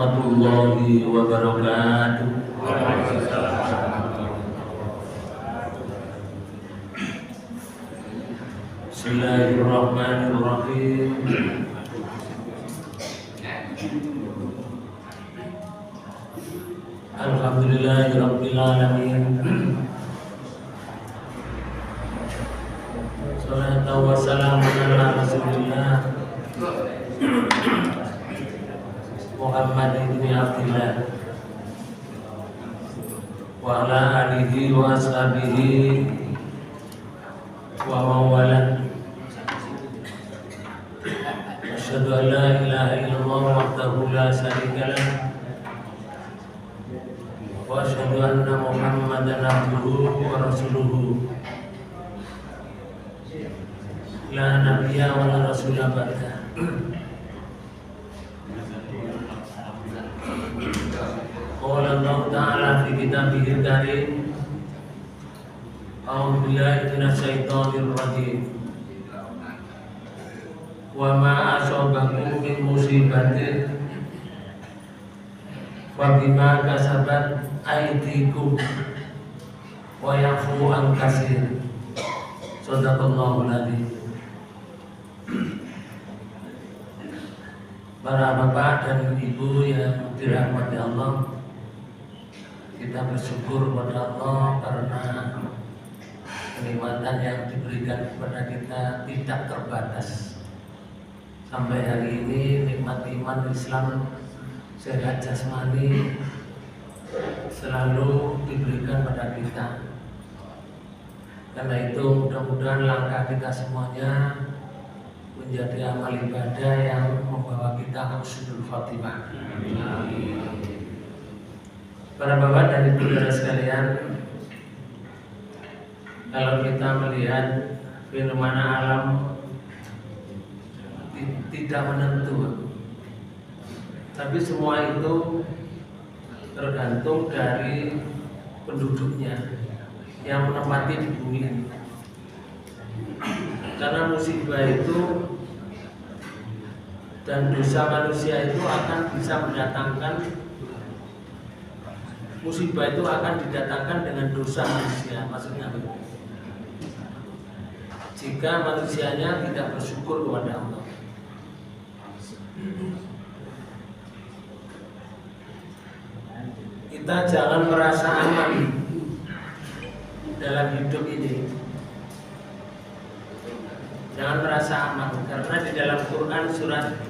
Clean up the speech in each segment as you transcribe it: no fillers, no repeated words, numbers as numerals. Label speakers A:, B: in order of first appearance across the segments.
A: warahmatullahi wabarakatuh. Bismillahirrahmanirrahim. Alhamdulillahirabbil alamin. Salatu wassalamu ala Rasulillah Muhammad ibn Abdillah wa ala alihi wa ashabihi wa mawala. Asyhadu an la ilaha illallah wahdahu la syarika lah wa asyhadu anna Muhammadan abduhu wa rasuluhu la nabiyya wa la rasula ba'da. Qala Allah Ta'ala fi kitabihil karim. A'udzu billahi minasy syaithanir rajim. Wa ma asabakum min musibatin fa bima kasabat aydikum wa yafu an katsir. Shadaqallahul adzim. Para bapak dan ibu yang dirahmati Allah, kita bersyukur kepada Allah karena kenikmatan yang diberikan kepada kita tidak terbatas. Sampai hari ini nikmat iman Islam, sehat jasmani selalu diberikan pada kita. Karena itu mudah-mudahan langkah kita semuanya menjadi amal ibadah yang membawa kita husnul khotimah. Para bapak dan ibu saudara sekalian, kalau kita melihat fenomena alam tidak menentu, tapi semua itu tergantung dari penduduknya yang menempati di bumi ini. Karena musibah itu dan dosa manusia itu akan bisa mendatangkan, musibah itu akan didatangkan dengan dosa manusia. Maksudnya apa? Jika manusianya tidak bersyukur kepada Allah. Kita jangan merasa aman dalam hidup ini. Jangan merasa aman, karena di dalam Quran surat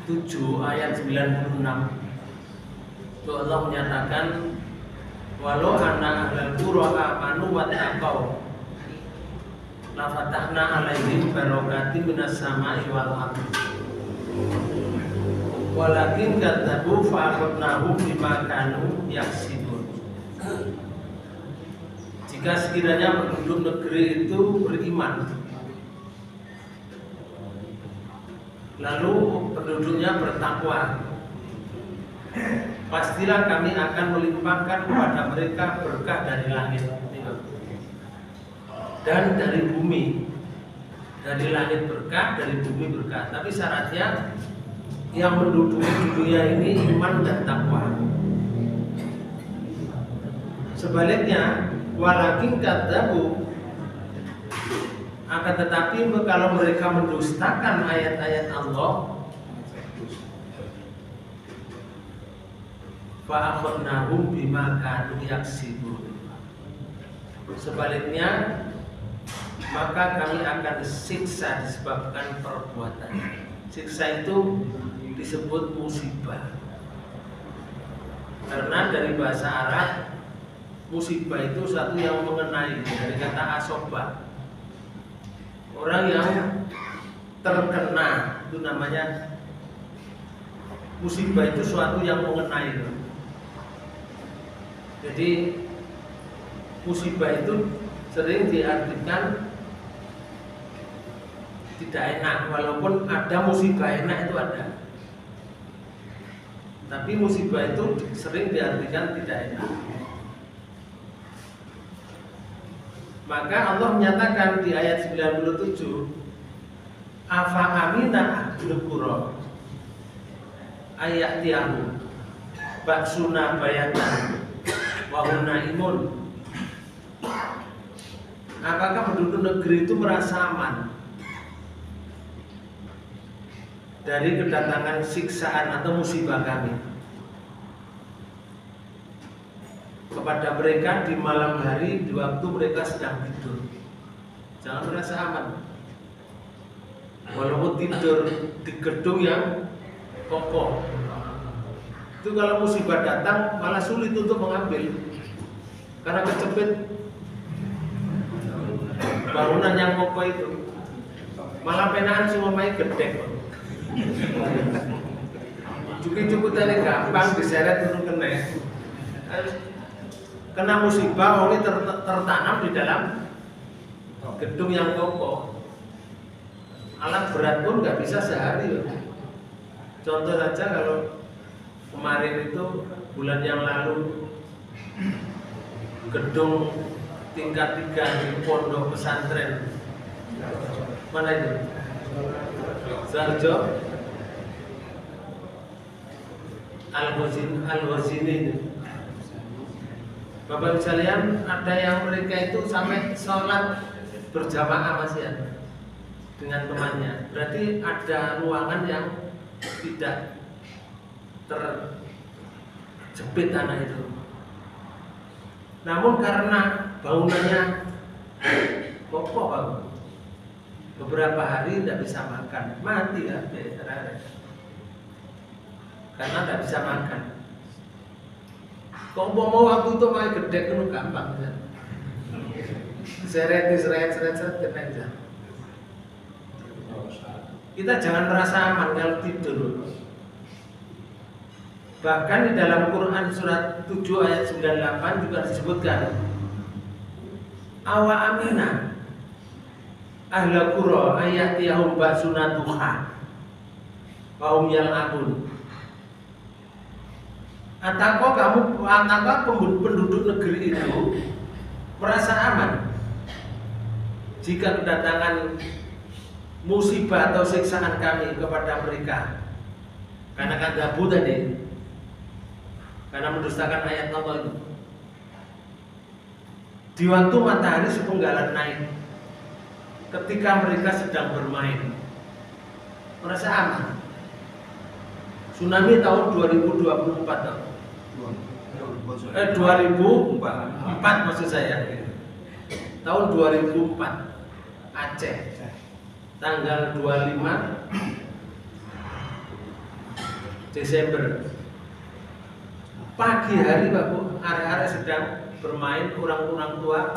A: 7 ayat 96 itu Allah menyatakan, walau anna ahlal qura amanu wattaqau la fatahna alaihim barakatin minas sama'i wal ardh walakin kadzabu fa akhadnahum bima kanu yaksibun. Jika sekiranya penduduk negeri itu beriman, lalu penduduknya bertakwa, pastilah kami akan melimpahkan kepada mereka berkah dari langit dan dari bumi. Dari langit berkah, dari bumi berkah. Tapi syaratnya yang menduduki dunia ini iman dan takwa. Sebaliknya, walakin kadzabu, akan tetapi kalau mereka mendustakan ayat-ayat Allah, fa akhadnahum bima kanu yaksibun. Sebaliknya, maka kami akan disiksa disebabkan perbuatan. Siksa itu disebut musibah. Karena dari bahasa Arab, musibah itu satu yang mengenai, dari kata asoba. Orang yang terkena, itu namanya musibah, itu suatu yang mengenai. Jadi musibah itu sering diartikan tidak enak, walaupun ada musibah enak itu ada. Tapi musibah itu sering diartikan tidak enak. Maka Allah menyatakan di ayat 97, afa amina ahlul qura, ayat tiahu baksuna bayatan wahuna imun. Apakah penduduk negeri itu merasa aman dari kedatangan siksaan atau musibah kami kepada mereka di malam hari, di waktu mereka sedang tidur? Jangan merasa aman, walaupun tidur di gedung yang kokoh. Itu kalau musibah datang malah sulit untuk mengambil karena kecepit bangunan yang kokoh itu. Malah penaan semua main gede. Cukup-cukup gampang diseret turun kena musibah, ini tertanam di dalam gedung yang kokoh. Alat berat pun nggak bisa sehari. Contoh saja kalau kemarin itu bulan yang lalu gedung tingkat 3 di pondok pesantren mana itu? Sarjo Al-Ghazini. Bapak sekalian, ada yang mereka itu sampai sholat berjamaah masih ada dengan temannya. Berarti ada ruangan yang tidak terjepit tanah itu. Namun karena bangunannya kokoh, beberapa hari tidak bisa makan, mati kan? Karena tidak bisa makan. Kok mau waktu itu main gede kan gampang kan? Seret aja. Kita jangan merasa aman kalau tidur. Bahkan di dalam Quran surat 7 ayat 98 juga disebutkan awa amina ahla qura ayatiyahum ba'suna duha kaum yal'abun. Apakah penduduk negeri itu merasa aman jika kedatangan musibah atau siksaan kami kepada mereka karena kadzabu tadi, karena mendustakan ayat Allah itu. Di waktu matahari sepenggalan naik, ketika mereka sedang bermain, merasa aman. Tsunami tahun 2024 2004 maksud saya. Tahun 2004 Aceh, tanggal 25 Desember. Pagi hari Bapak, arek-arek sedang bermain, orang-orang tua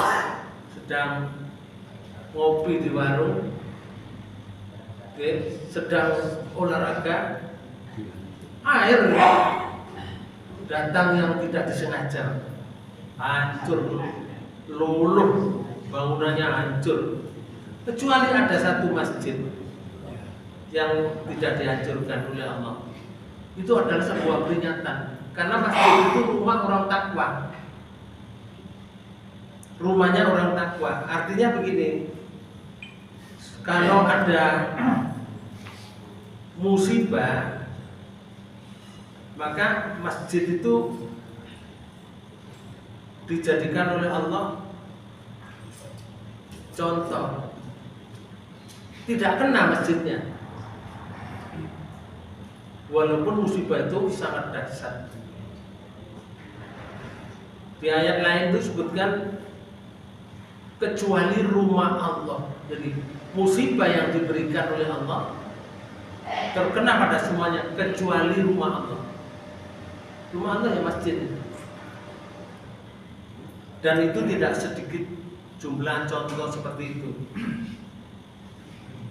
A: sedang ngopi di warung, sedang olahraga, air datang yang tidak disengaja, hancur, luluh, bangunannya hancur. Kecuali ada satu masjid yang tidak dihancurkan oleh Allah. Itu adalah sebuah peringatan, karena masjid itu rumah orang takwa. Rumahnya orang takwa. Artinya begini, kalau ada musibah, maka masjid itu dijadikan oleh Allah contoh. Tidak kena masjidnya, walaupun musibah itu sangat dahsyat. Di ayat lain itu sebutkan kecuali rumah Allah. Jadi musibah yang diberikan oleh Allah terkena pada semuanya kecuali rumah Allah. Rumah Allah ya masjid. Dan itu tidak sedikit jumlah contoh seperti itu.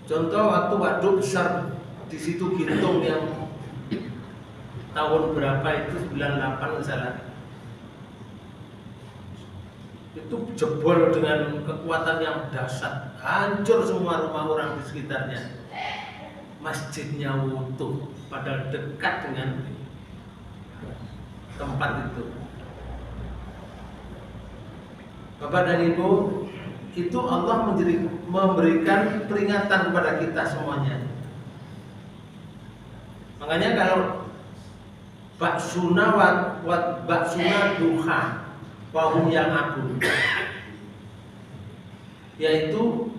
A: Contoh waktu waduk besar di situ Gintung yang tahun berapa itu 98 misalnya. Itu jebol dengan kekuatan yang dahsyat, hancur semua rumah orang di sekitarnya. Masjidnya utuh, padahal dekat dengan tempat itu. Bapak dan Ibu, itu Allah memberikan peringatan kepada kita semuanya. Makanya kalau baksuna wa baksuna duha wahum yang agung, yaitu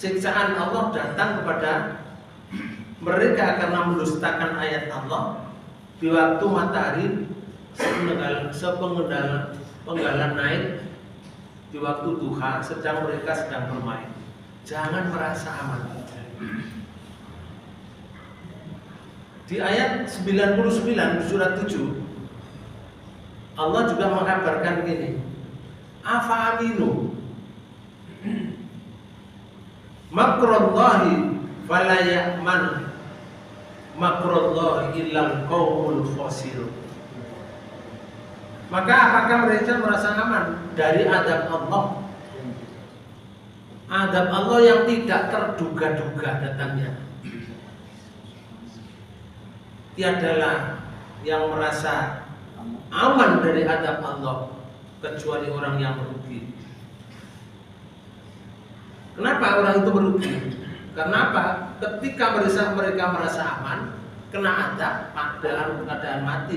A: siksaan Allah datang kepada mereka karena mendustakan ayat Allah di waktu matahari sepenggalan naik, di waktu duha sedang mereka sedang bermain. Jangan merasa aman. Di ayat 99 surat 7 Allah juga mengabarkan gini, afa aminu makrullahi fala ya'man makrullahi illal qaumul khasirun. Maka apakah mereka merasa aman dari adab Allah? Adab Allah yang tidak terduga-duga datangnya. Tiadalah yang merasa aman dari adab Allah kecuali orang yang merugi. Kenapa orang itu merugi? Karena apa? Ketika mereka merasa aman, kena adab dalam keadaan mati,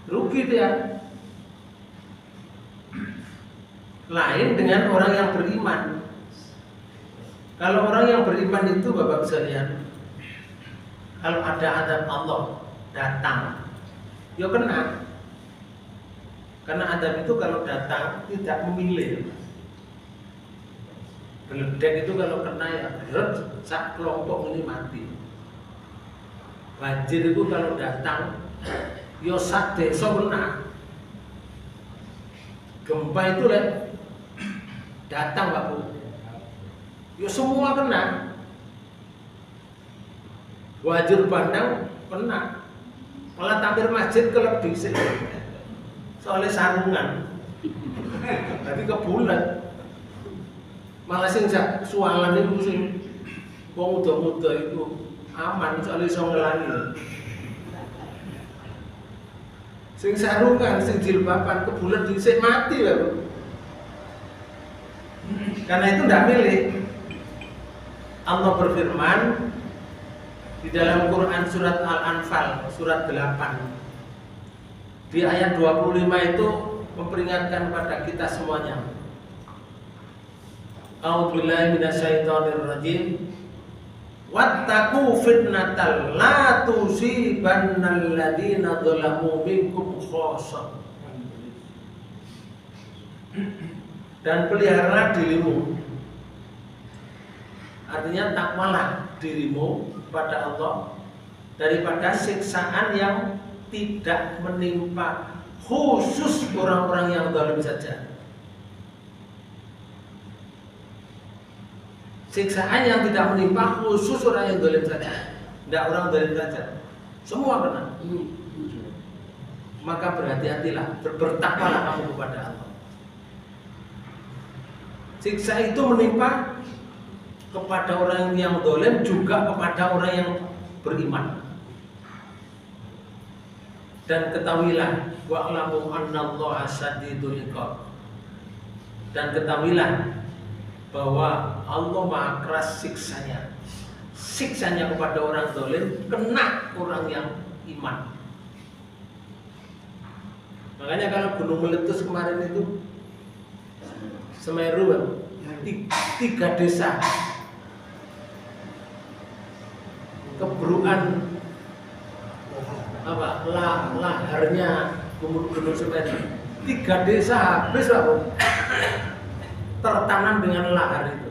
A: rugi dia. Lain dengan orang yang beriman. Kalau orang yang beriman itu Bapak sekalian, kalau ada adab Allah datang, ya kena. Karena adab itu kalau datang tidak memilih. Geledek itu kalau kena ya berat, sak kelompok ini mati. Banjir itu kalau datang, ya sak desa kena. Gempa itu datang Pak Bu, ya semua kena. Wajur bandang kena, malah tampil masjid kelep dhisik soalnya sarungan tapi kebulat, malah sing sualan itu sing wong muda-muda itu aman soalnya iso ngelangi. Sing sarungan, sing jilbaban kebulat dhisik mati lho. Karena itu tidak milih. Allah berfirman di dalam Quran surat Al-Anfal surat 8 di ayat 25 itu memperingatkan pada kita semuanya. A'udzubillahi minasyaitonirrajim. Wattaqu fitnatal la tusibannal ladzina dzalamu minkum khassah. Dan peliharalah dirimu. Artinya takwalah dirimu pada Allah daripada siksaan yang tidak menimpa khusus orang-orang yang zalim saja. Siksaan yang tidak menimpa khusus orang yang zalim saja, tidak orang zalim saja, semua kena. Maka berhati-hatilah, bertakwalah kamu kepada Allah. Siksa itu menimpa kepada orang yang zalim juga kepada orang yang beriman. Dan ketahuilah wa'lamu annallaha syadidul iqab. Dan ketahuilah bahwa Allah Maha keras siksanya. Siksanya kepada orang zalim kena orang yang iman. Makanya kalau gunung meletus kemarin itu Semeru, 3 desa kebruan laharnya gunung Semeru, 3 desa habis Pak, tertanam dengan lahar itu.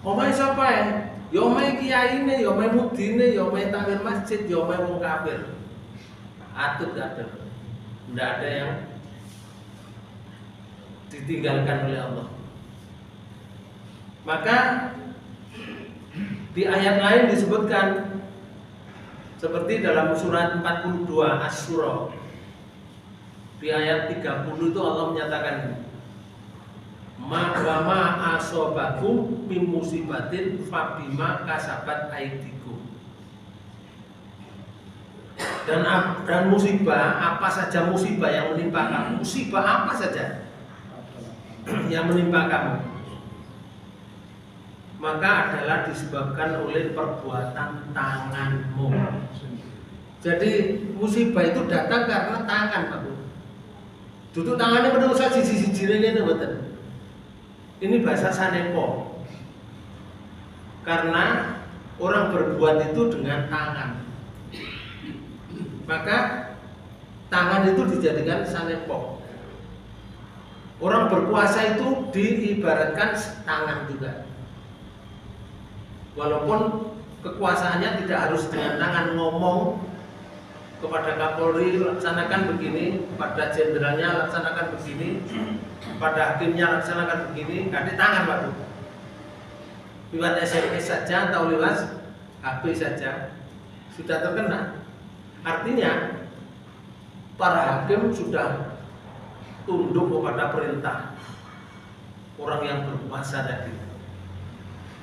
A: Omai siapa ya? Ya omai kiai ini, ya omai mudine, ya omai takmir masjid, ya omai wong kafir. Atut gak ada, tidak ada yang ditinggalkan oleh Allah. Maka di ayat lain disebutkan seperti dalam surat 42 Asy-Syura. Di ayat 30 itu Allah menyatakan ma asobakum min musibatin fabima kasabat aidikum. Dan musibah apa saja, musibah yang menimpa kamu, musibah apa saja yang menimpa kamu, maka adalah disebabkan oleh perbuatan tanganmu. Jadi musibah itu datang karena tangan, Pak Bu. Duduk tangannya menurut saya sisi-sisi ini betul. Ini bahasa sanepo. Karena orang berbuat itu dengan tangan. Maka tangan itu dijadikan sanepo. Orang berpuasa itu diibaratkan tangan juga. Walaupun kekuasaannya tidak harus dengan tangan, ngomong kepada Kapolri laksanakan begini, pada jenderalnya laksanakan begini, pada hakimnya laksanakan begini, ganti tangan Pak Bu. Lewat SMS saja atau lewat HP saja sudah terkena. Artinya para hakim sudah tunduk kepada perintah orang yang berkuasa tadi.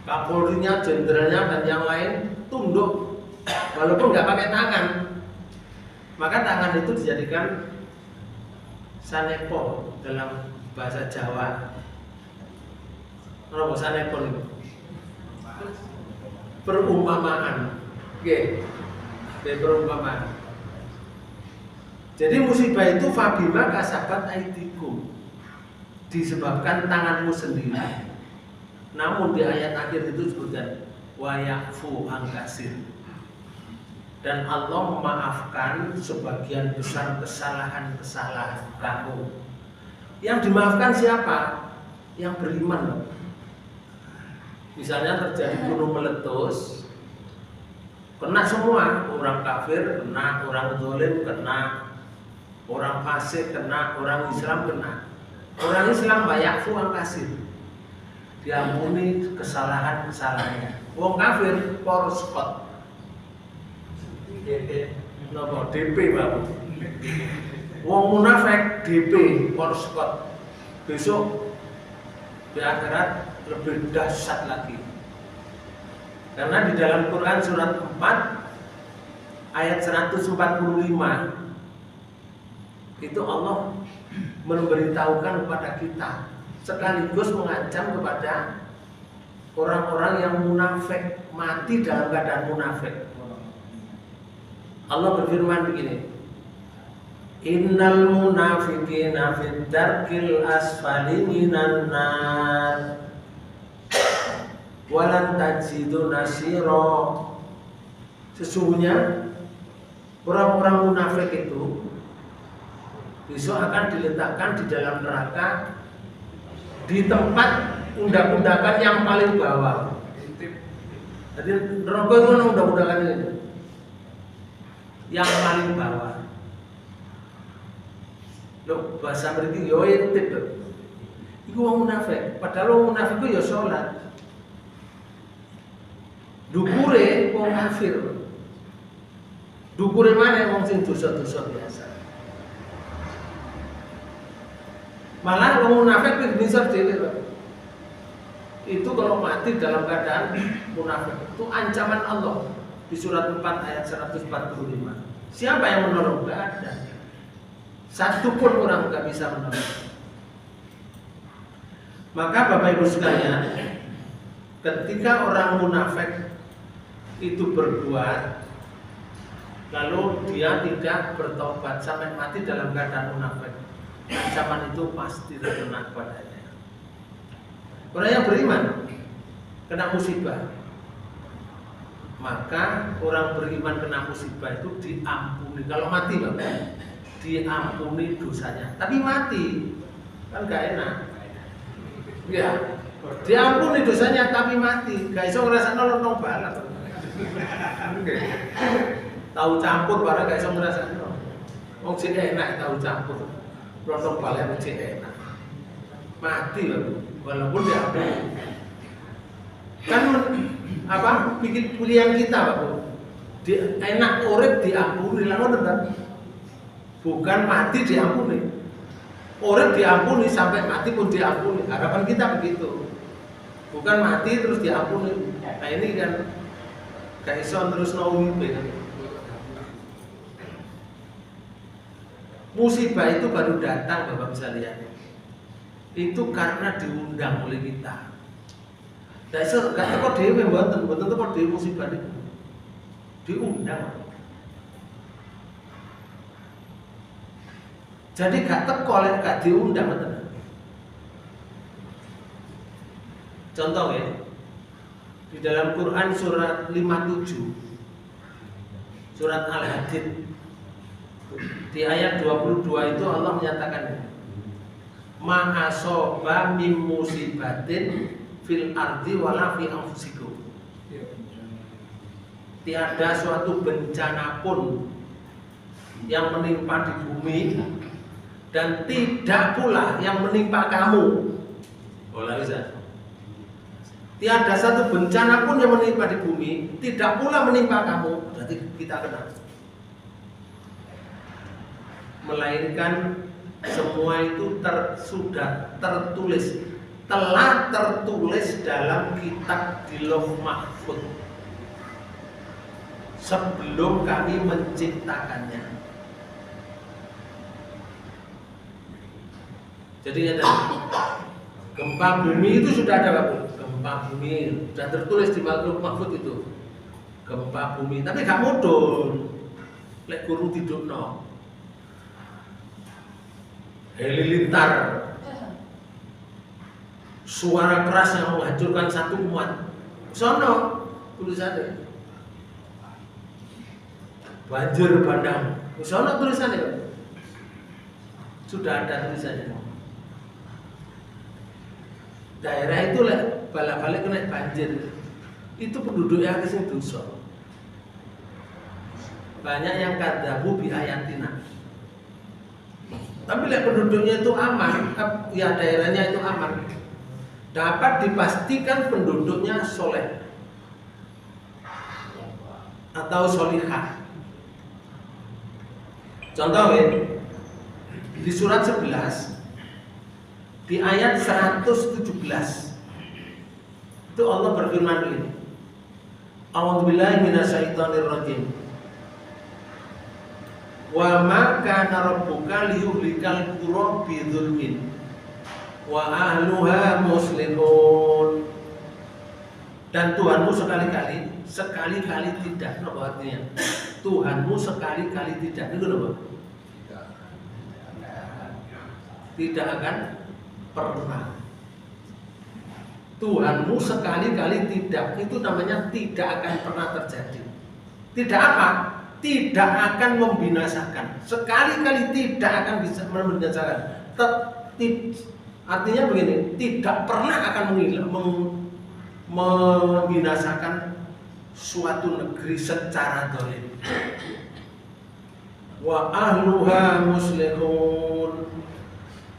A: Kapolrinya, jenderalnya dan yang lain tunduk walaupun nggak pakai tangan. Maka tangan itu dijadikan sanepo dalam bahasa Jawa. Apa sanepo itu? Perumpamaan. Oke. Perumpamaan. Jadi musibah itu fabima kasabat aidikum, disebabkan tanganmu sendiri. Namun di ayat akhir itu disebutkan wa ya'fu an katsir. Dan Allah memaafkan sebagian besar kesalahan-kesalahan kamu. Yang dimaafkan siapa? Yang beriman. Misalnya terjadi gunung meletus, kena semua, orang kafir kena, orang zalim kena, orang fasik kena, orang Islam kena. Orang Islam bayakfu an kasir, diampuni kesalahan-kesalahannya. Wong kafir porskot. Nopo DP Bapak. Wong munafik DP porskot. Besok di akhirat lebih dahsyat lagi. Karena di dalam Quran surat 4 ayat 145 itu Allah memberitahukan kepada kita sekaligus mengancam kepada orang-orang yang munafik, mati dalam keadaan munafik. Allah berfirman begini, Innal munafiqina fid darkil asfali minan nar walan tajidu nasira. Sesungguhnya orang-orang munafik itu besok akan diletakkan di dalam neraka di tempat undak-undakan yang paling bawah. Jadi neraka itu undak-undakan ini yang paling bawah. Loh, bahasa mriki yo intip lho. Iku wong munafik, padahal wong munafik ku ya salat. Dukure wong kafir. Dukure mana wong sing dosa-dosa biasa. Malah wong munafik kuwi bisa dhewe, Pak. Itu kalau mati dalam keadaan munafik, itu ancaman Allah di surat 4 ayat 145. Siapa yang menolong? Enggak ada. Satu pun orang nggak bisa menolong. Maka Bapak Ibu sekalian, ketika orang munafik itu berbuat, lalu dia tidak bertobat sampai mati dalam keadaan munafik, ancaman itu pasti terkena padanya. Orang yang beriman kena musibah, maka orang beriman kena musibah itu diampuni. Kalau mati Bapak, diampuni dosanya, tapi mati kan gak enak. Ya, diampuni dosanya tapi mati, gak iso ngerasa nolong banget. Tahu campur barang gak iso ngerasa nolong. Wong sing enak tahu campur, nolong balen sing enak. Mati loh, walaupun diampuni. Kan apa? Bikin pilihan kita, Pak. Enak urip diampuni, lalu tetap. Bukan mati diampuni. Orang diampuni sampai mati pun diampuni. Harapan kita begitu. Bukan mati terus diampuni. Nah ini kan gak iso terus nawipe. Musibah itu baru datang Bapak bisa lihat. Itu karena diundang oleh kita. Dasar gak teko dhewe mboten teko dhewe musibah niku. Diundang. Jadi gak teko lek gak diundang mboten. Contoh ya. Di dalam Quran surat 57 surat Al-Hadid di ayat 22 itu Allah menyatakan ma'asoba mim musibatin fil ardi wala fi anfusikum. Tiada suatu bencana pun yang menimpa di bumi dan tidak pula yang menimpa kamu. Boleh bisa. Tiada satu bencana pun yang menimpa di bumi, tidak pula menimpa kamu. Berarti kita kenal. Melainkan semua itu sudah tertulis, telah tertulis dalam kitab di Lauh Mahfuz sebelum kami menciptakannya. Jadi gempa bumi itu sudah ada, Pak. Gempa bumi sudah tertulis di Lauh Mahfuz itu. Gempa bumi, tapi gak mudun. Lek guru tidurno. Halilintar. Suara keras yang menghancurkan satu umat. Sono tulisannya. Banjir bandang. Sono tulisannya. Sudah ada tulisannya. Daerah itu lek balik-balik kena banjir. Itu penduduknya sing dosa. Banyak yang kadzabu bi ayatina. Tapi lek penduduknya itu aman, ya daerahnya itu aman. Dapat dipastikan penduduknya soleh atau solihah. Contoh ya, di surat 11 di ayat 117 itu Allah berfirman begini. A'udzubillahi minasyaitonir rajim. Wa ma kana rabbuka liyuhlikal qura bidzulmin wa ahluha muslimun. Dan Tuhanmu sekali-kali tidak, apa artinya? Tuhanmu sekali-kali tidak, itu apa? Tidak akan pernah. Tuhanmu sekali-kali tidak, itu namanya tidak akan pernah terjadi. Tidak apa? Tidak akan membinasakan. Sekali-kali tidak akan bisa membinasakan. Artinya begini, tidak pernah akan membinasakan suatu negeri secara zalim. Wa ahluha muslihun.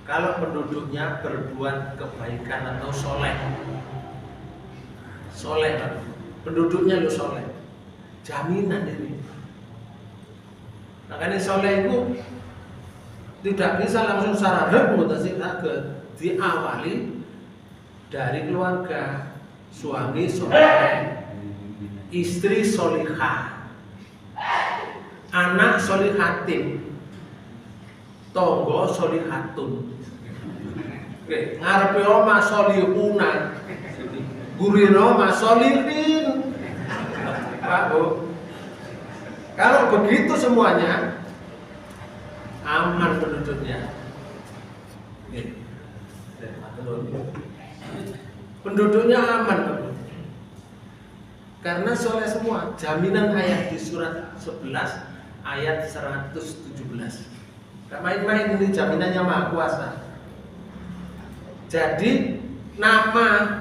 A: Kalau penduduknya berbuat kebaikan atau soleh, penduduknya lu soleh, jaminan ini. Makanya soleh itu tidak bisa langsung secara diawali dari keluarga, suami soleh, istri solihah, anak solihatin, tonggo solihatun. Oke, ngarepe oma solihuna, gurino oma solihin. Pak Bu, kalau begitu semuanya aman penduduknya. Penduduknya aman, karena soleh semua. Jaminan ayat di surat 11 ayat 117. Gak main-main, ini jaminannya Maha Kuasa. Jadi nama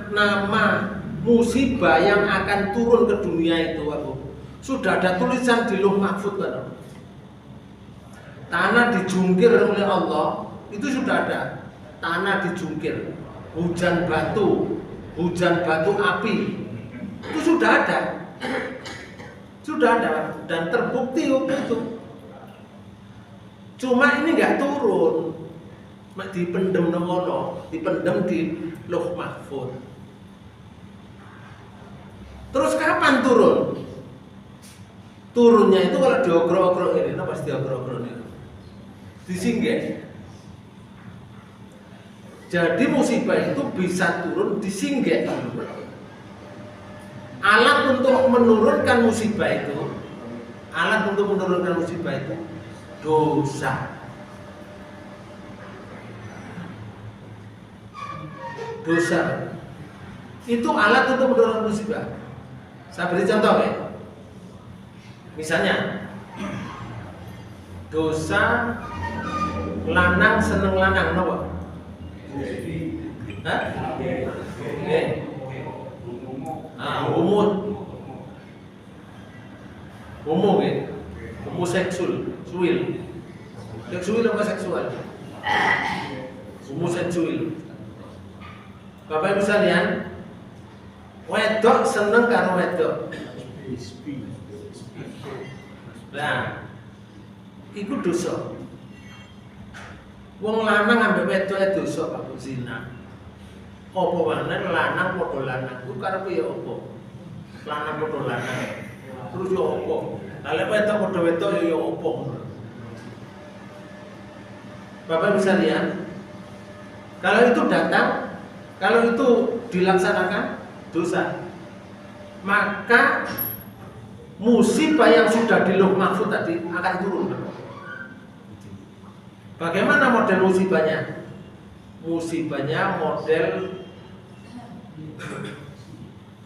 A: musibah yang akan turun ke dunia itu, Abu, sudah ada tulisan di Lauh Mahfuz kan? Tanah dijungkir oleh Allah, itu sudah ada. Tanah dijungkir, hujan batu api, itu sudah ada. Sudah ada dan terbukti waktu itu. Cuma ini nggak turun, dipendem dipendem di Lauh Mahfuz. Terus kapan turun? Turunnya itu kalau diogrok-ogrok ini, apa pasti diogrok-ogrok ini? Disinggah. Jadi musibah itu bisa turun disinggah dulu. Alat untuk menurunkan musibah itu, dosa. Dosa itu alat untuk menurunkan musibah. Saya beri contoh ya. Misalnya dosa lanang seneng lanang napa? Hah? Homo ya. Homoseksual, seksual apa seksual? Homoseksual. Bapak Ibu sekalian, wedok seneng karo wedok. Nah, itu dosa. Wong lanang ambek wedok dosa Pak zina. Apa wae lanang padha lanang ku karepe ya apa? Lanang padha lanang. Terus ya apa? Lah wedok padha wedok ya apa? Bapak Ibu sekalian, kalau itu datang, kalau itu dilaksanakan dosa, maka musibah yang sudah di Lauh Mahfuz tadi akan turun. Bagaimana model musibahnya? Musibahnya model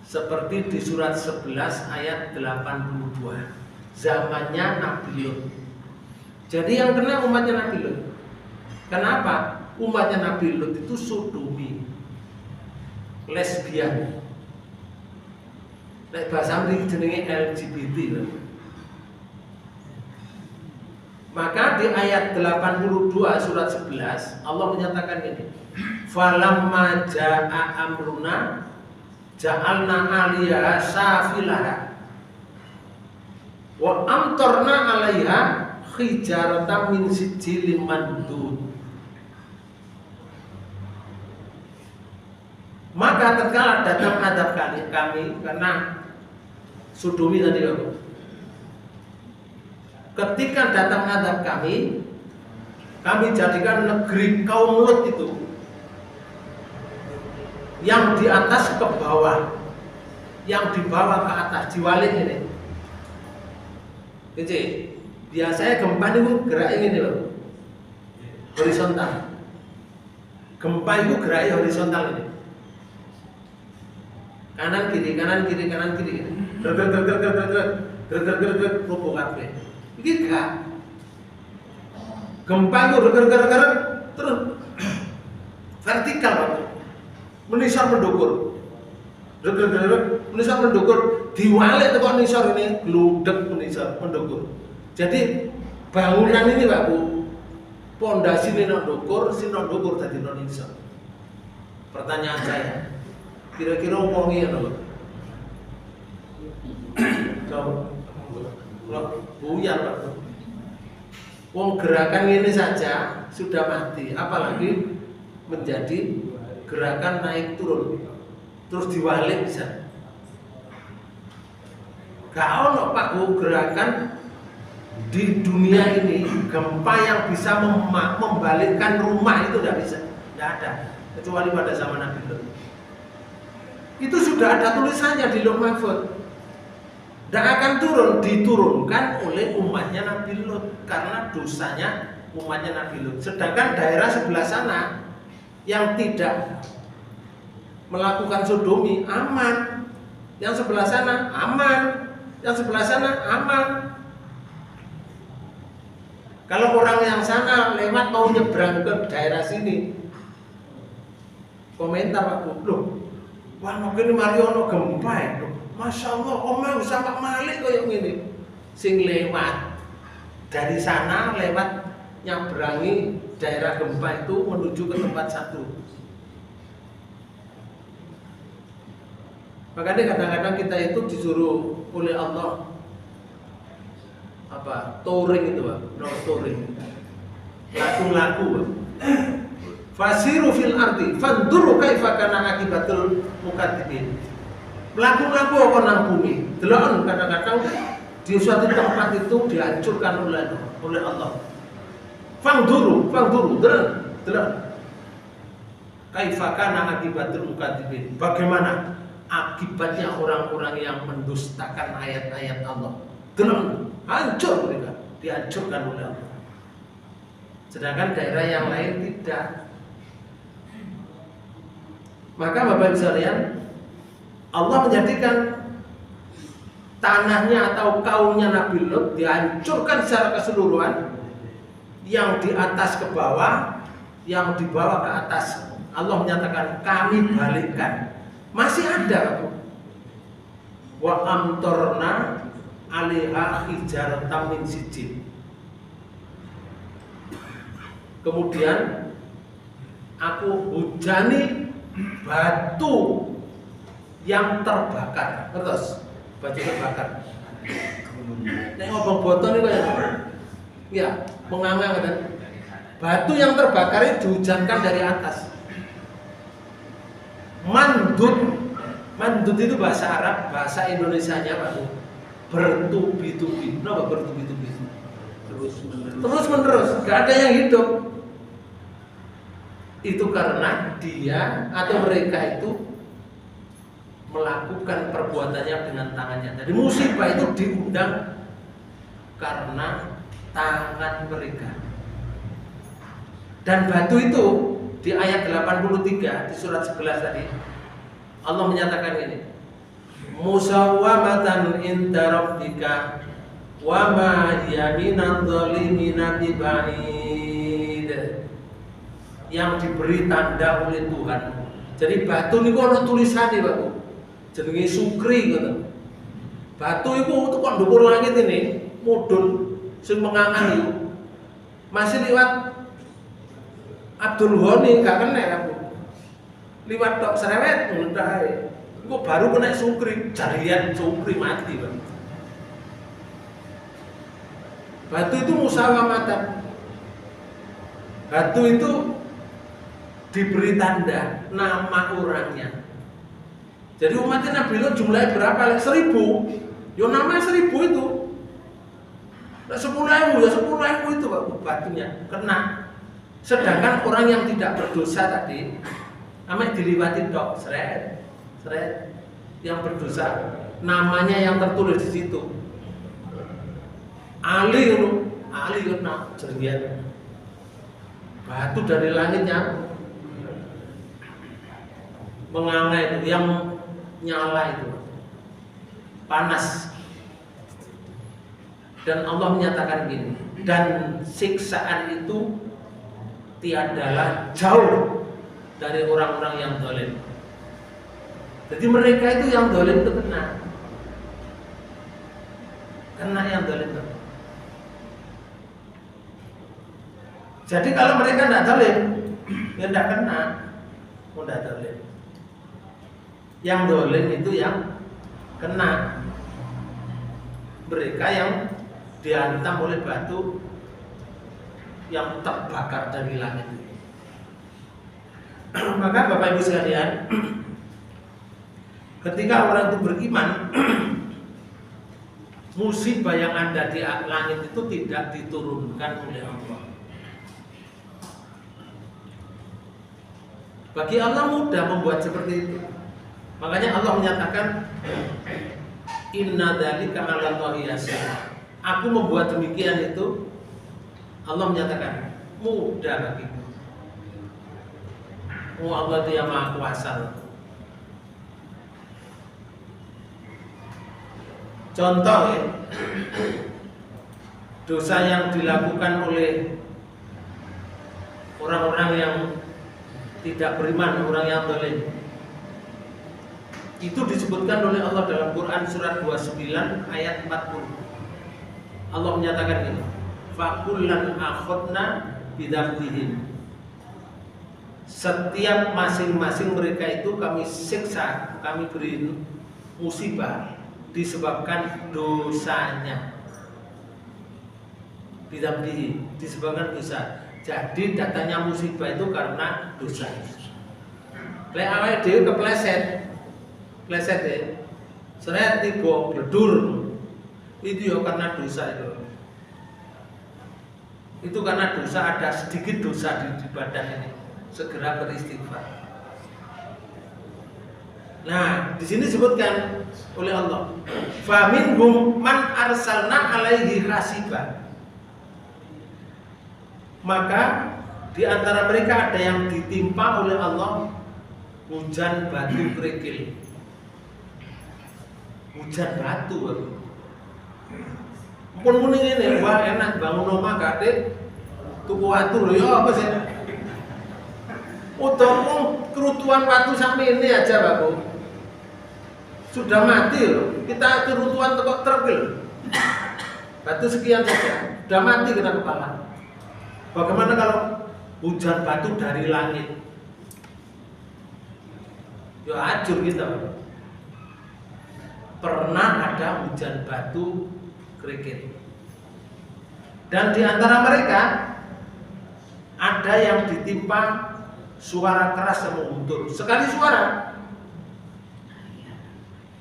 A: seperti di surat 11 ayat 82, zamannya Nabi Lut. Jadi yang kena umatnya Nabi Lut. Kenapa? Umatnya Nabi Lut itu sodomi, lesbian. Nek bahasa Inggris jenenge LGBT. Maka di ayat 82 surat 11 Allah menyatakan ini, falamma jaa amruna ja'alna 'aliyaha safilaha wa amtarna 'alaiha hijaratan min sijilin mandud. Maka tatkala datang adab kami karena sodomi tadi apa? Ketika datang adab kami jadikan negeri kaum Lut itu yang di atas ke bawah, yang di bawah ke atas, diwalik ini. Jadi biasanya gempa itu gerak ini loh, horizontal. Gempa itu gerak horizontal ini. Kanan kiri, kanan kiri, kanan kiri. Gerak roboh kabeh. Iki gak. Gempa itu gerak terus vertikal Pak. Menisor mendukur. Menisor mendukur, diwalik tekan nisor ini, gludek menisor mendukur. Jadi bangunan ini Pak Bu, pondasi ini nondukur, si nondukur tadi nonisor. Pertanyaan saya, kira-kira wongi ya Pak? Buyar Pak. Wong gerakan ini saja sudah mati, apalagi menjadi gerakan naik turun, terus diwalik bisa. Gak ono Pak Bu gerakan di dunia ini gempa yang bisa membalikkan rumah itu tidak bisa, tidak ada, kecuali pada zaman Nabi Lut. Itu sudah ada tulisannya di Lauh Mahfuz. Dan akan diturunkan oleh umatnya Nabi Lut karena dosanya umatnya Nabi Lut. Sedangkan daerah sebelah sana yang tidak melakukan sodomi aman, yang sebelah sana aman, yang sebelah sana aman. Kalau orang yang sana lewat mau nyebrang ke daerah sini, komentar Pak loh, wah mungkin Mariono gempa ya. Masya Allah, omah sama Malik kayak gini. Sing lewat dari sana lewat nyabrangi daerah gempa itu menuju ke tempat satu. Makanya kadang-kadang kita itu disuruh oleh Allah apa? Touring itu Pak, no touring. Laku-laku Pak. Fasiru fil ardi fanduru kaifa kana akibatul mukadzibin. Melaku-laku apa nang bumi. Delok kadang-kadang di suatu tempat itu dihancurkan oleh Allah. Fangduru, delok. Kaifa kana akibatul mukadzibin. Bagaimana akibatnya orang-orang yang mendustakan ayat-ayat Allah. Gelem, hancur mereka, dihancurkan oleh Allah. Sedangkan daerah yang lain tidak. Maka Bapak Ibu sekalian, Allah menjadikan tanahnya atau kaumnya Nabi Lut dihancurkan secara keseluruhan, yang di atas ke bawah, yang di bawah ke atas. Allah menyatakan kami balikkan. Masih ada. Wa amtorna 'alaiha hijaratan min sijil. Kemudian aku hujani batu yang terbakar. Terus batu terbakar. Nek ngomong boton itu ya, menganga kan. Batu yang terbakar itu dihujankan dari atas. Mandut itu bahasa Arab, bahasa Indonesianya Pak. Bertubi-tubi. Kenapa bertubi-tubi? Terus menerus, gak ada yang hidup. Itu karena dia atau mereka itu melakukan perbuatannya dengan tangannya. Jadi musibah itu diundang karena tangan mereka. Dan batu itu di ayat 83 di surat 11 tadi Allah menyatakan ini, musawwamatan inda rabbika wa ma hiya minadh dhalimina biba'id, yang diberi tanda oleh Tuhan. Jadi batu niku ana tulisane, Pak. Jenenge Sukri ngoten. Batu iku kok ndukur langit ini, mudhun sing mengangan iku. Masih liwat Abdul Ghani gak kena aku. Liwat tok serewet ngono ae. Iku baru kena Sukri, jarian Sukri mati, Pak. Batu itu musawamatan. Batu itu diberi tanda nama orangnya. Jadi umatnya Nabi Lut jumlahnya berapa? 1.000. Yo namanya 1.000 itu. 10.000 ya 10.000 itu Pak batunya kena. Sedangkan orang yang tidak berdosa tadi, namanya diliwati tok, seret. Yang berdosa, namanya yang tertulis di situ. Ali kena jerian. Batu dari langitnya menganga itu, yang nyala itu, panas. Dan Allah menyatakan gini, dan siksaan itu tiadalah jauh dari orang-orang yang zalim. Jadi mereka itu yang zalim itu kena yang zalim itu. Jadi kalau mereka tidak zalim, ya tidak kena, tidak zalim. Yang zalim itu yang kena. Mereka yang dihantam oleh batu yang terbakar dari langit. Maka Bapak Ibu sekalian, ketika orang itu beriman, musibah yang ada di langit itu tidak diturunkan oleh Allah. Bagi Allah mudah membuat seperti itu. Makanya Allah menyatakan, inna dzalika 'alallahi yasir. Aku membuat demikian itu, Allah menyatakan mudah bagiku. Allah itu yang Maha Kuasa. Contoh ya, dosa yang dilakukan oleh orang-orang yang tidak beriman, orang yang zalim, itu disebutkan oleh Allah dalam Quran surat 29 ayat 40. Allah menyatakan ini, fakullan akhadna bidzambihim. Setiap masing-masing mereka itu kami siksa, kami beri musibah disebabkan dosanya. Bidzambihim, disebabkan dosa. Jadi datangnya musibah itu karena dosa. Lek awake dhewe kepleset ya. Seret tiba bledur. Itu ya karena dosa itu. Itu karena dosa, ada sedikit dosa di badan ini. Segera beristighfar. Nah, di sini disebutkan oleh Allah, faminhum man arsalna alaihi hasiba. Maka di antara mereka ada yang ditimpa oleh Allah hujan batu kerikil. Hujan batu. Pun muni ngene, wah enak bangun omah kate tuku watu lho ya apa sih? Udah kerutuan watu sampai ini aja, Bapak. Sudah mati loh. Kita kerutuan tekok truk. Batu sekian saja, sudah mati kena kepala. Bagaimana kalau hujan batu dari langit? Ya hancur kita. Pernah ada hujan batu kerikil. Dan di antara mereka ada yang ditimpa suara keras yang mengguntur. Sekali suara,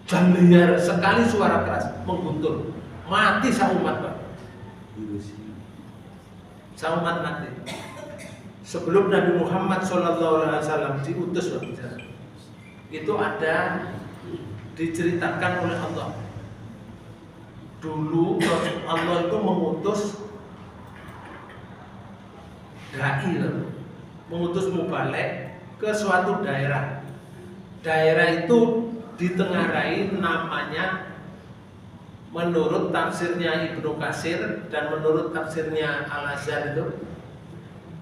A: dan liar sekali suara keras mengguntur. Mati saumat, Pak. Saumat mati. Sebelum Nabi Muhammad SAW diutus, Pak, itu ada diceritakan oleh Allah. Dulu Allah itu mengutus dai, mengutus mubalek ke suatu daerah. Daerah itu ditengarai namanya, menurut tafsirnya Ibnu Katsir dan menurut tafsirnya Al-Azhar itu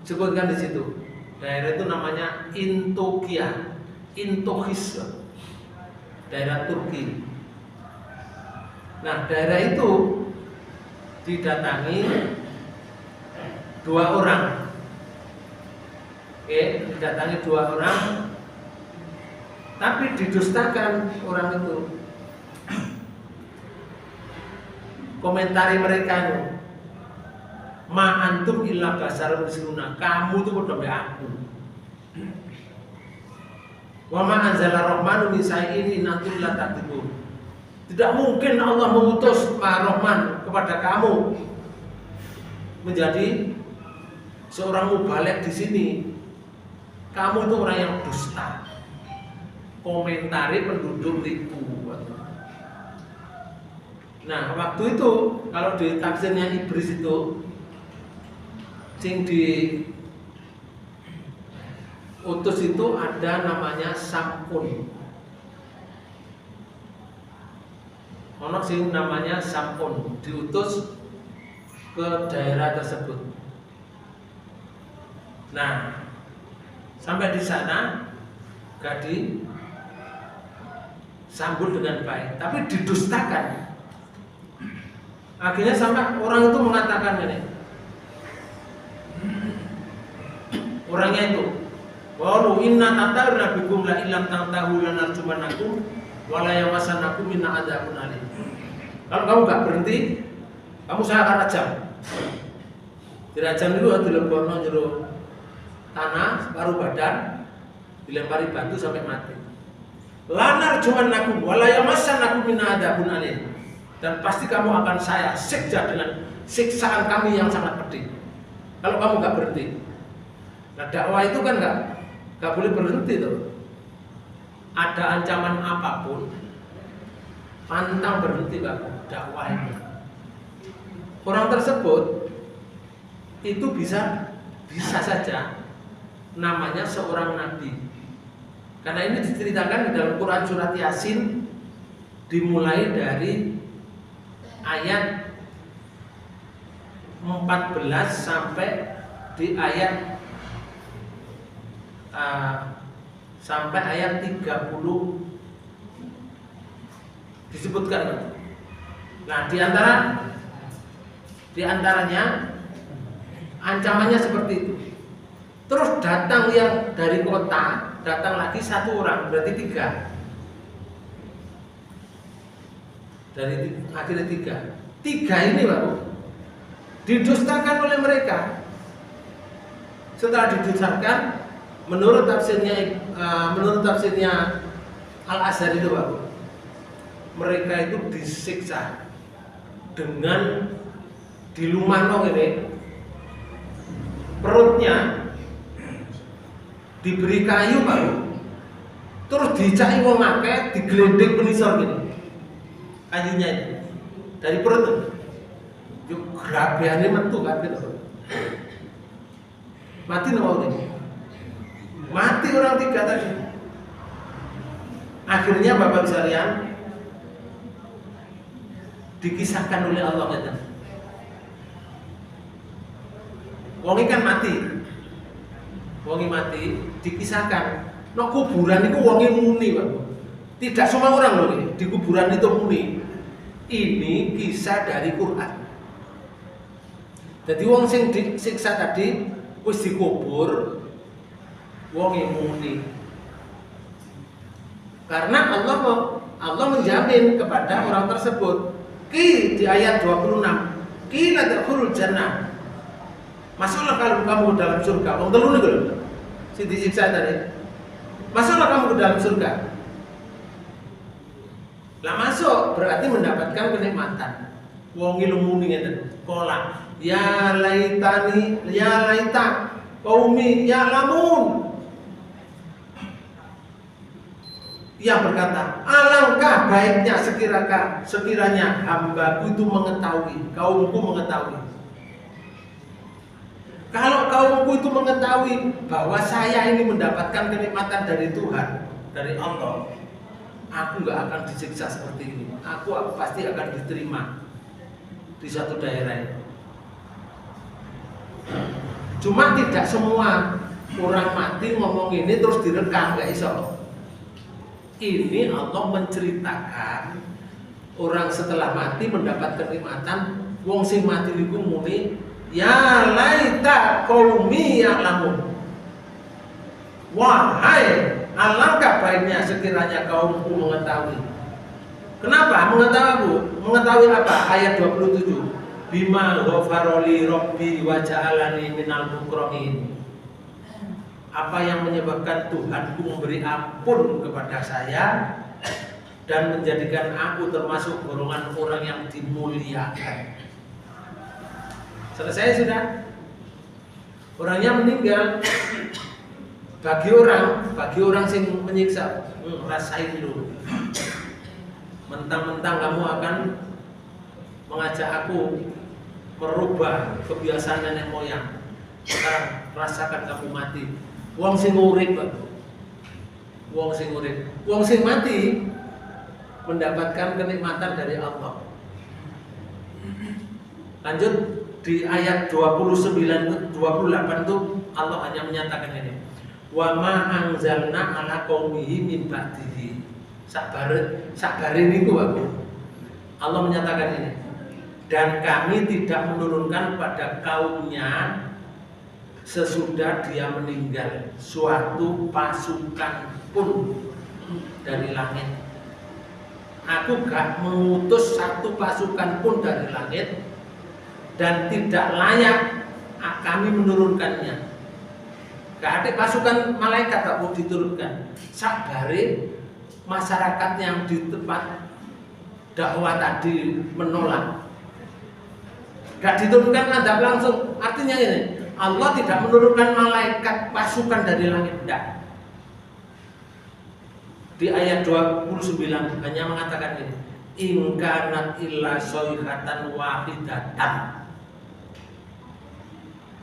A: sebutkan di situ. Daerah itu namanya Intokia, Intohis, daerah Turki. Nah, daerah itu didatangi dua orang. Didatangi dua orang, tapi didustakan orang itu. Komentari mereka itu, ma antum illa basarun misluna, kamu itu udah kayak aku. Wa ma anzala rahmanu min shay'in antum la taqdimun. Tidak mungkin Allah mengutus Ar-Rahman kepada kamu menjadi seorang mubalek di sini. Kamu itu orang yang dusta. Komentari penduduk itu. Nah, waktu itu kalau di tafsirnya Ibris itu sing di utus itu ada namanya Sam'un. Ono sing namanya Sam'un diutus ke daerah tersebut. Nah, sampai di sana gak disambut dengan baik, tapi didustakan. Akhirnya sampai orang itu mengatakan ini, orangnya itu, walau inna tatarna bikum la ilam tantahu lanarjumanakum wala yamasanakum minna adzabun alim. Kalau kamu gak berhenti, kamu saya akan rajam. Dirajam dulu dilebokno jero tanah separuh badan, dilempari batu sampai mati. Lanarjumanakum wala yamasanakum minna adzabun alim. Dan pasti kamu akan saya siksa dengan siksaan kami yang sangat pedih. Kalau kamu gak berhenti. Nah, dakwah itu kan gak boleh berhenti tuh. Ada ancaman apapun, pantang berhenti dakwah itu. Orang tersebut itu bisa saja namanya seorang nabi. Karena ini diceritakan di dalam Quran surat Yasin, dimulai dari ayat 14 sampai di ayat sampai ayat 30 disebutkan. Nah, di antaranya ancamannya seperti itu. Terus datang yang dari kota, datang lagi satu orang, berarti 3. Dari akhirnya 3 ini, Pak, didustakan oleh mereka. Setelah didustakan, menurut tafsirnya Al-Azhar itu, Pak, mereka itu disiksa dengan dilumano ini, perutnya diberi kayu, Pak, terus dicaki wong akeh, digelendeng penisor gini. Kayunya itu dari perut tuh. Yuk grabeane metu kabeh to. Mati nopo ini? Mati orang 3 tadi. Akhirnya Bapak sekalian dikisahkan oleh Allah itu. Wongi kan mati. Wongi mati dikisahkan. No kuburan itu wongi muni, Pak. Tidak semua orang loh di kuburan itu muni. Ini kisah dari Quran. Jadi wong sing disiksa tadi wis dikubur wongi muni. Karena Allah menjamin kepada orang tersebut. Di ayat 26. Qila tadkhulul jannah. Masuklah kalau kamu ke dalam surga. Wong telu niku lho. Sing disiksa tadi. Masuklah kamu ke dalam surga. Lah masuk berarti mendapatkan kenikmatan. Wong ilmu ngeten. Kola ya laitani ya laita qaumi ya lamun. Ia berkata, alangkah baiknya sekiranya hambaku itu mengetahui, kaumku mengetahui. Kalau kaumku itu mengetahui bahwa saya ini mendapatkan kenikmatan dari Tuhan, dari Allah, aku nggak akan disiksa seperti ini. Aku pasti akan diterima di suatu daerah ini. Cuma tidak semua orang mati ngomong ini terus direkam, nggak iso. Ini Allah menceritakan orang setelah mati mendapat kenikmatan. Wong sing mati niku muni ya laita qaumi ya'lamun. Wahai alangkah baiknya sekiranya kaumku mengetahui. Kenapa mengetahui apa? Ayat 27. Bima ghafaroli rabbi wa ja'alani minal mukramin. Apa yang menyebabkan Tuhanku memberi ampun kepada saya dan menjadikan aku termasuk golongan orang yang dimuliakan. Selesai sudah. Orangnya meninggal. Bagi orang sing menyiksa, rasain dulu. Mentang-mentang kamu akan mengajak aku merubah kebiasaan nenek moyang. Sekarang rasakan kamu mati. Wong sing urip, wong sing mati mendapatkan kenikmatan dari Allah. Lanjut di ayat 29 28 itu Allah hanya menyatakan ini. Wa ma anzalna ala qaumihi min ba'dihi. Sabar niku Bapak. Allah menyatakan ini. Dan kami tidak menurunkan pada kaumnya sesudah dia meninggal suatu pasukan pun dari langit. Aku gak mengutus satu pasukan pun dari langit dan tidak layak kami menurunkannya. Gak ada pasukan malaikat tak mau diturunkan. Sabari masyarakat yang di tempat dakwah tadi menolak. Gak diturunkan adab langsung. Artinya ini, Allah tidak menurunkan malaikat pasukan dari langit, tidak. Di ayat 29 hanya mengatakan ini, in kanat illa sayhatan wahidatan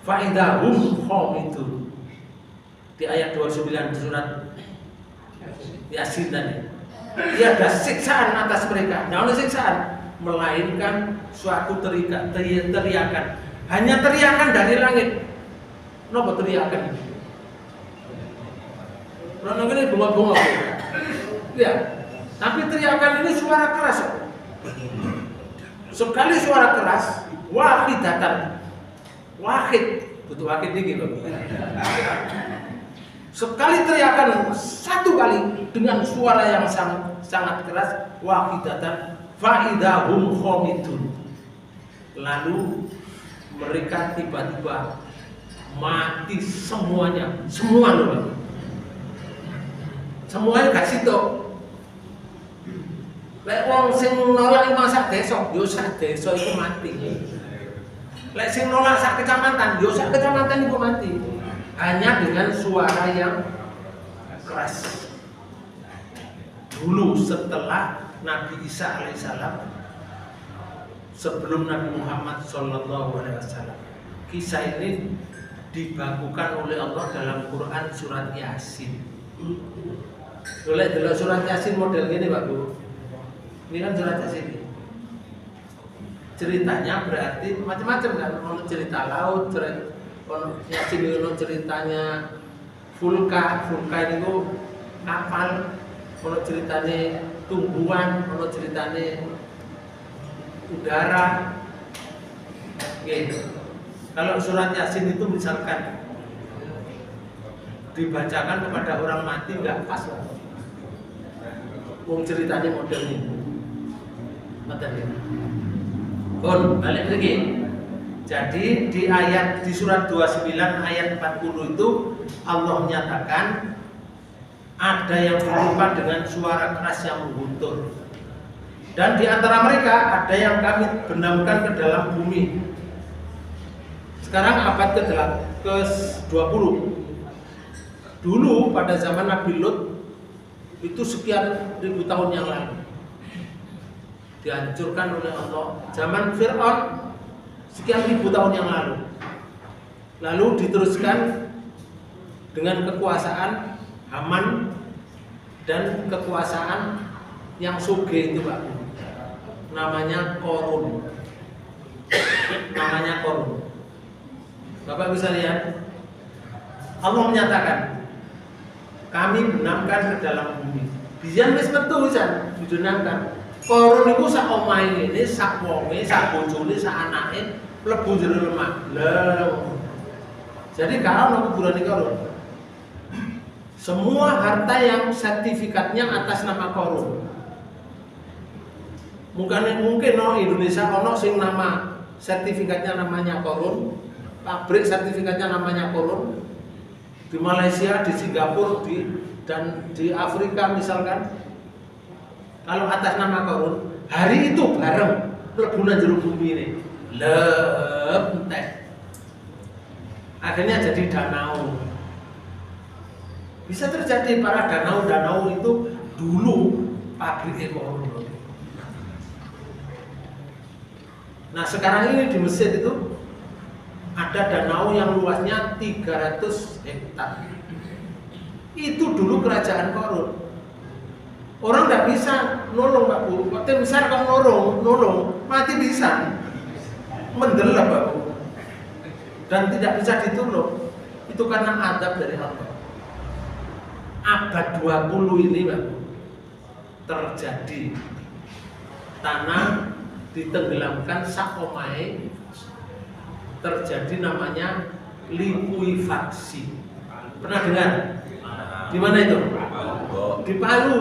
A: fa idahum khamidun. Di ayat 29 surat Yasin tadi. Tiada siksaan atas mereka. Nah, oleh siksaan melainkan suatu teriakan. Hanya teriakan dari langit. Kenapa teriakan? Karena ini bunga-bunga. Ya, tapi teriakan ini suara keras. Sekali suara keras, wahidatan. Wahid, butuh wahid dikit loh. Sekali teriakan satu kali dengan suara yang sangat keras, wahidatan, faidahum khamidun. Lalu mereka tiba-tiba mati semuanya, semua loh. Semuanya gak situ. Lek wong sing nolak lima sak desa, yo sak desa iku mati. Lek sing nolak sak kecamatan, yo sak kecamatan iku mati. Hanya dengan suara yang keras. dulu setelah Nabi Isa alaihissalam, sebelum Nabi Muhammad sallallahu alaihi wasallam. Kisah ini dibakukan oleh Allah dalam Quran surat Yasin. Boleh delok surat Yasin model gini Pak Bu. Ini kan surat Yasin. Ceritanya berarti macam-macam kan, ono cerita laut, ono Yasin ono ceritanya vulka itu kapal, ono ceritanya tumbuhan, ono ceritanya udara. Gitu. Kalau surat Yasin itu misalkan dibacakan kepada orang mati nggak pas. Wong ceritanya model ini. Balik lagi. Jadi di surat 29 ayat 40 itu Allah menyatakan ada yang berupa dengan suara keras yang mengguntur. Dan di antara mereka ada yang kami benamkan ke dalam bumi. Sekarang abad ke-20. Dulu pada zaman Nabi Lut itu sekian ribu tahun yang lalu dihancurkan oleh Allah. Zaman Fir'aun sekian ribu tahun yang lalu. Lalu diteruskan dengan kekuasaan Haman dan kekuasaan yang suge itu Pak. Namanya Korun. Bapak bisa lihat. Allah menyatakan kami benamkan ke dalam bumi. Biyen wis metu pisan dibenamkan. Korun iku sak omahe ngene, sak wonge, sak bojone, sak anake mlebu jero lemah. Jadi kalau kuburan Korun. Semua harta yang sertifikatnya atas nama Korun. Mungkin Indonesia ono sing nama sertifikatnya namanya Korun, pabrik sertifikatnya namanya Korun. Di Malaysia, di Singapura, dan di Afrika misalkan, kalau atas nama Korun, hari itu bareng lebunan jero bumi ini, entek. Akhirnya jadi danau. Bisa terjadi para danau-danau itu dulu pabrik Korun. Nah sekarang ini di Mesir itu ada danau yang luasnya 300 hektar. Itu dulu kerajaan Korun. Orang nggak bisa nolong Pak Bu. Tim besar kok nolong, mati bisa. Mendelep Pak Bu. Dan tidak bisa ditolong. Itu karena azab dari Allah. Abad 20 ini Pak Bu, terjadi tanah ditenggelamkan sak omahe, terjadi namanya likuifaksi. Pernah dengar? Di mana itu? Di Palu.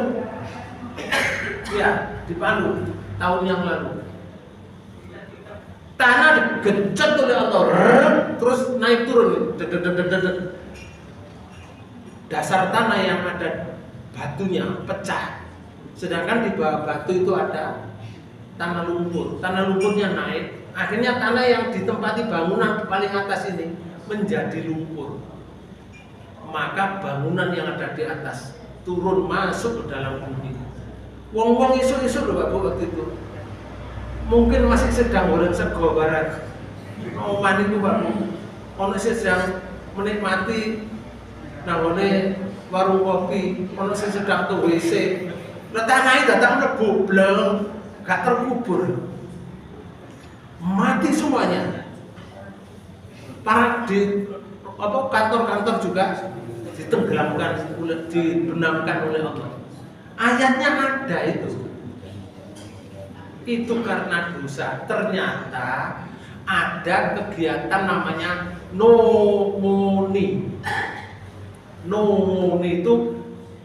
A: Ya, di Palu tahun yang lalu. Tanah digencet oleh Allah, terus naik turun. Dasar tanah yang ada batunya pecah. Sedangkan di bawah batu itu ada tanah lumpur. Tanah lumpurnya naik, akhirnya tanah yang ditempati bangunan paling atas ini menjadi lumpur. Maka bangunan yang ada di atas turun masuk ke dalam bumi. Wong-wong isu-isu loh Pak Bu waktu itu. Mungkin masih sedang goreng sego barat. Oman itu Pak Bu, ono sedang menikmati nangone warung kopi, ono sedang tuh WC. Lah tanah itu datang mlebu bleng, gak terkubur. Mati semuanya. Para di kantor-kantor juga ditenggelamkan, dibenamkan oleh Allah. Ayatnya ada itu. Itu karena dosa. Ternyata ada kegiatan namanya nomoni. Nomoni itu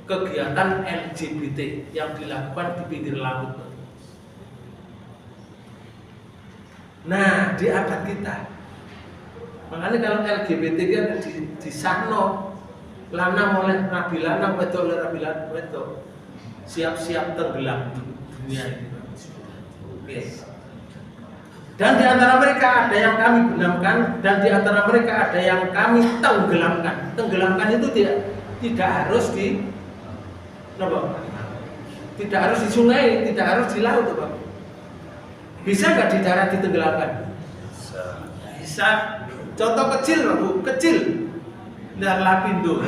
A: kegiatan LGBT yang dilakukan di pinggir laut. Nah, di abad kita. Makanya kalau LGBT kan disahno lanang oleh Nabi lanang, wedok oleh Nabi wedok. Siap-siap tenggelam di dunia ini. Oke. Dan di antara mereka ada yang kami benamkan, dan di antara mereka ada yang kami tenggelamkan. Tenggelamkan itu tidak harus Tidak harus di sungai, tidak harus di laut, Pak. Bisa nggak di darat ditenggelamkan? Bisa. Contoh kecil, Pak, Bu, kecil. Nah, Lapindo.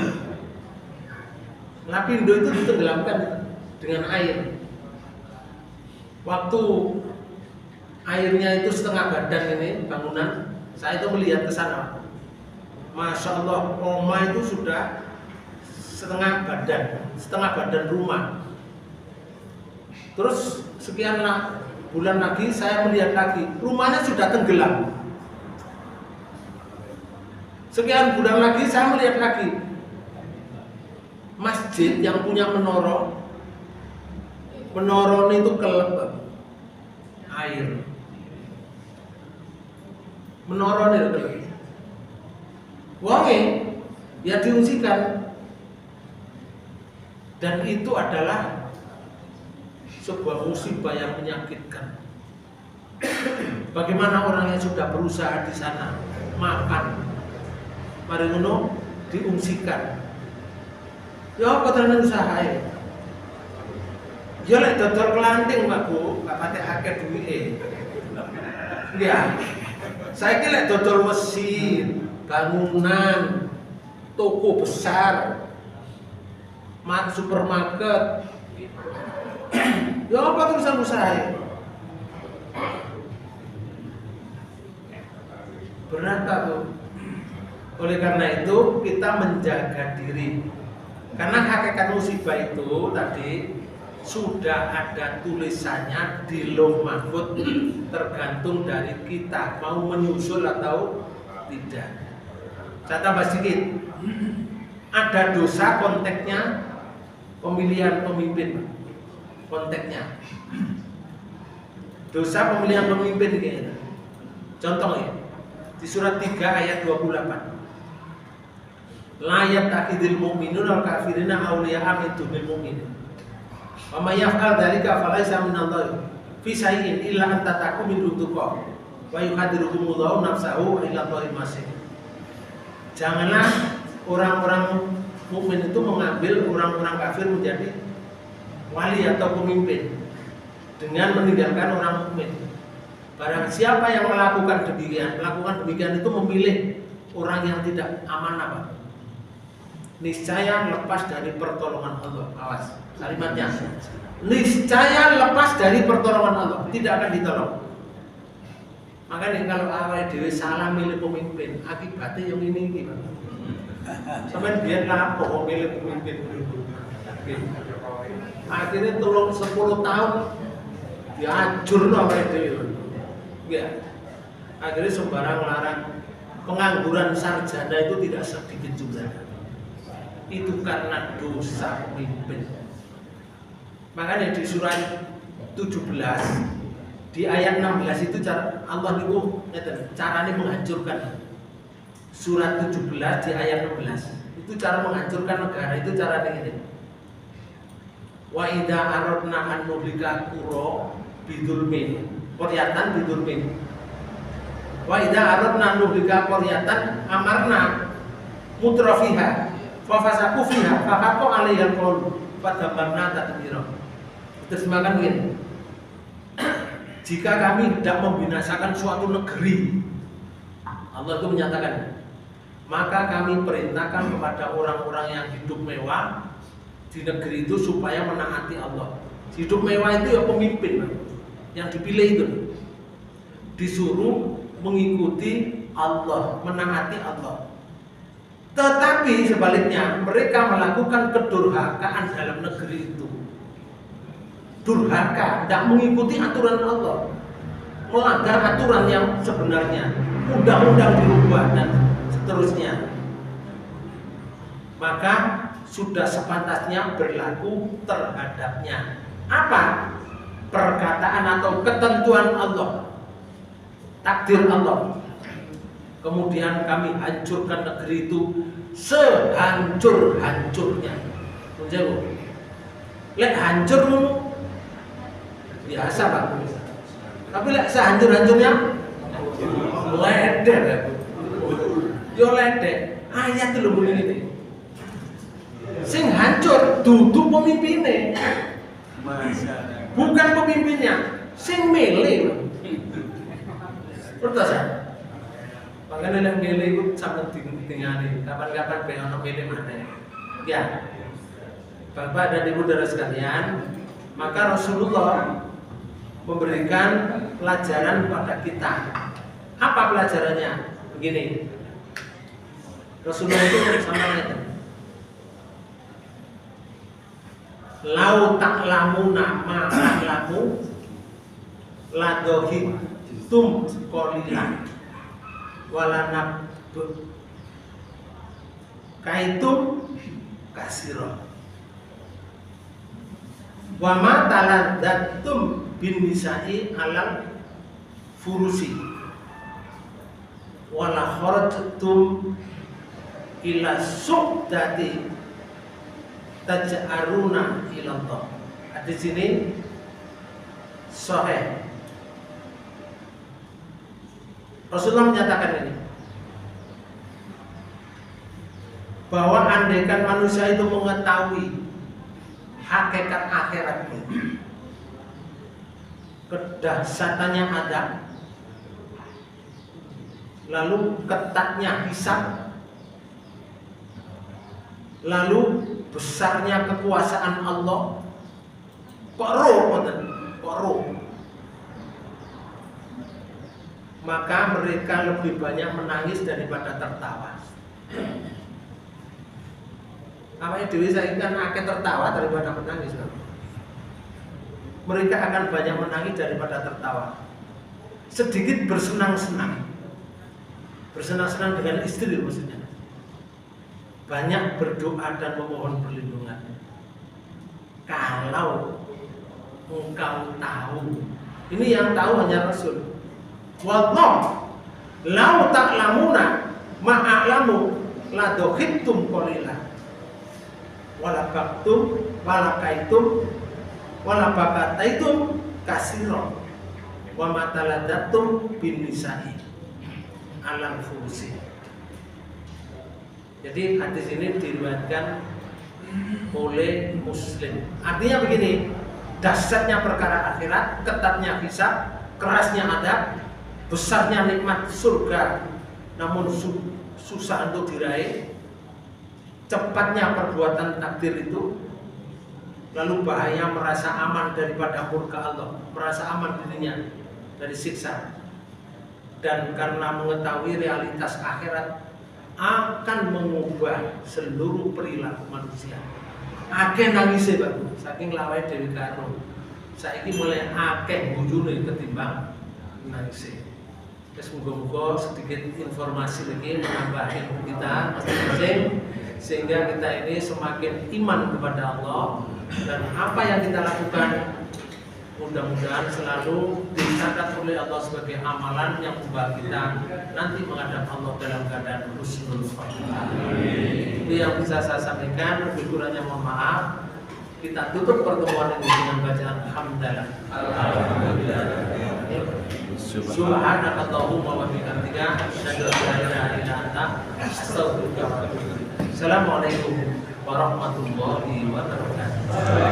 A: Lapindo itu ditenggelamkan dengan air. Waktu airnya itu setengah badan ini bangunan, saya itu melihat ke sana. Masya Allah, Oma itu sudah setengah badan rumah. Terus sekian bulan lagi saya melihat lagi, rumahnya sudah tenggelam. Sekian bulan lagi saya melihat lagi, masjid yang punya menara itu kelebak air. Menara itu kelebak. Wonge ya diungsikan. Dan itu adalah sebuah musibah yang menyakitkan. Bagaimana orang yang sudah berusaha di sana makan, mari ngono diungsikan. Ya apa tenan usahae? Ya lek dodol kelanting, Pak Bu, gak pate akeh duwike. Ya. Saiki lek dodol mesin, bangunan, toko besar, supermarket. Ya apa terusan usahae? Berat, Pak Bu. Oleh karena itu kita menjaga diri. Karena hakikat musibah itu tadi sudah ada tulisannya di Lauh Mahfuz, tergantung dari kita mau menyusul atau tidak. Saya tambah sedikit. Ada dosa konteksnya pemilihan pemimpin. Konteksnya. Dosa pemilihan pemimpin gitu. Contohnya di surat 3 ayat 28. La yattaqidil mu'minun wal kafirina awliya'a min dunil mu'minin. Wa may yaf'al dzalika falaysa minallahi fi shay'in illa an tattaqu minhu tuqa wa yuhadirukumullahu nafsahu ila Allahil masih. Janganlah orang-orang mukmin itu mengambil orang-orang kafir menjadi wali atau pemimpin dengan meninggalkan orang mukmin. Barang siapa yang melakukan demikian itu memilih orang yang tidak amanah, Pak. Niscaya lepas dari pertolongan Allah. Awas, kalimatnya. Niscaya lepas dari pertolongan Allah, tidak akan ditolong. Makanya kalau awal dewe salah milih pemimpin, akibatnya yang ini, Pak. Sampai biar lapor milih pemimpin. Akhirnya tolong 10 tahun dihancur awal dewe. Ya. Akhirnya sembarang larang, pengangguran sarjana itu tidak sedikit juga. Itu karena dosa pemimpin. Makanya di surat 17 di ayat 16 itu Allah itu caranya menghancurkan. Surat 17 di ayat 16 itu cara menghancurkan negara, itu caranya ini. Wa idza aradna an nuhlika qura bidzulmin qaryatan bidzulmin. Wa idza aradna nuhlika qaryatan amarna mutrafiha fafasaku fiha fahaqqu 'alaihal qaul fadammarna tadmira. Terjemahkan begini. Jika kami tidak membinasakan suatu negeri, Allah itu menyatakan, maka kami perintahkan kepada orang-orang yang hidup mewah di negeri itu supaya menaati Allah. Hidup mewah itu ya pemimpin, yang dipilih itu disuruh mengikuti Allah, menaati Allah. Tetapi sebaliknya mereka melakukan kedurhakaan dalam negeri itu. Durhaka, tidak mengikuti aturan Allah, melanggar aturan yang sebenarnya, undang-undang dirubah dan seterusnya. Maka sudah sepantasnya berlaku terhadapnya apa? Perkataan atau ketentuan Allah, takdir Allah. Kemudian kami hancurkan negeri itu sehancur-hancurnya. Menjauh. Lek hancur biasa, Pak. Tapi lek sehancur-hancurnya ledek. Yo ledek. Ayat lho muni ini. Sing hancur dudu pemimpine. Bukan pemimpinnya, sing milih. Terus ya. Makanya yang milih itu sampai tinggali. Kapan-kapan pengen milih mana? Ya. Bapak dan Ibu saudara sekalian, maka Rasulullah memberikan pelajaran kepada kita. Apa pelajarannya? Begini. Rasulullah itu sampaikan, lau ta'lamuna ma ta'lamu la dohitum qalilan wala nabdu kaitum kasira wa ma taladdatum bin nisa'i alal furusi wala kharajtum ila suqdati taj'aruna ila Allah. Di sini sahih. Rasulullah menyatakan ini bahwa andaikan manusia itu mengetahui hakikat akhirat ini, kedahsyatannya ada, lalu ketatnya hisab, lalu besarnya kekuasaan Allah, kok roh, maka mereka lebih banyak menangis daripada tertawa. Awake dhewe saiki kan akeh tertawa daripada menangis. Mereka akan banyak menangis daripada tertawa. Sedikit bersenang-senang. Bersenang-senang dengan istri maksudnya. Banyak berdoa dan memohon perlindungan. Kalau engkau tahu, ini yang tahu hanya Rasul. Wallah, lau ta'lamuna ma'alamu la dohittum qalilan wala baktum wala kaitum wala bakataitum kasiro wa mataladatum bin nisa'i alam furusi. Jadi hadis ini diriwayatkan oleh Muslim. Artinya begini, dahsyatnya perkara akhirat, ketatnya hisab, kerasnya adab, besarnya nikmat surga, namun susah untuk diraih, cepatnya perbuatan takdir itu, lalu bahaya merasa aman daripada murka Allah, merasa aman dirinya dari siksa, dan karena mengetahui realitas akhirat akan mengubah seluruh perilaku manusia. Akeh nangise Pak, saking lawae dhewe karo. Saiki mulai akeh bojone ketimbang nangise. Wis muga-muga sedikit informasi lagi menambah ilmu kita masing-masing sehingga kita ini semakin iman kepada Allah, dan apa yang kita lakukan mudah-mudahan selalu dicatat oleh Allah sebagai amalan yang membawa kita nanti menghadap Allah dalam keadaan husnul khotimah. Itu yang bisa saya sampaikan. Lebih kurangnya mohon maaf. Kita tutup pertemuan ini dengan bacaan hamdalah. Subhanakallahumma wa bihamdika asyhadu an la ilaha illa anta astaghfiruka wa atubu ilaik. Assalamualaikum warahmatullahi wabarakatuh.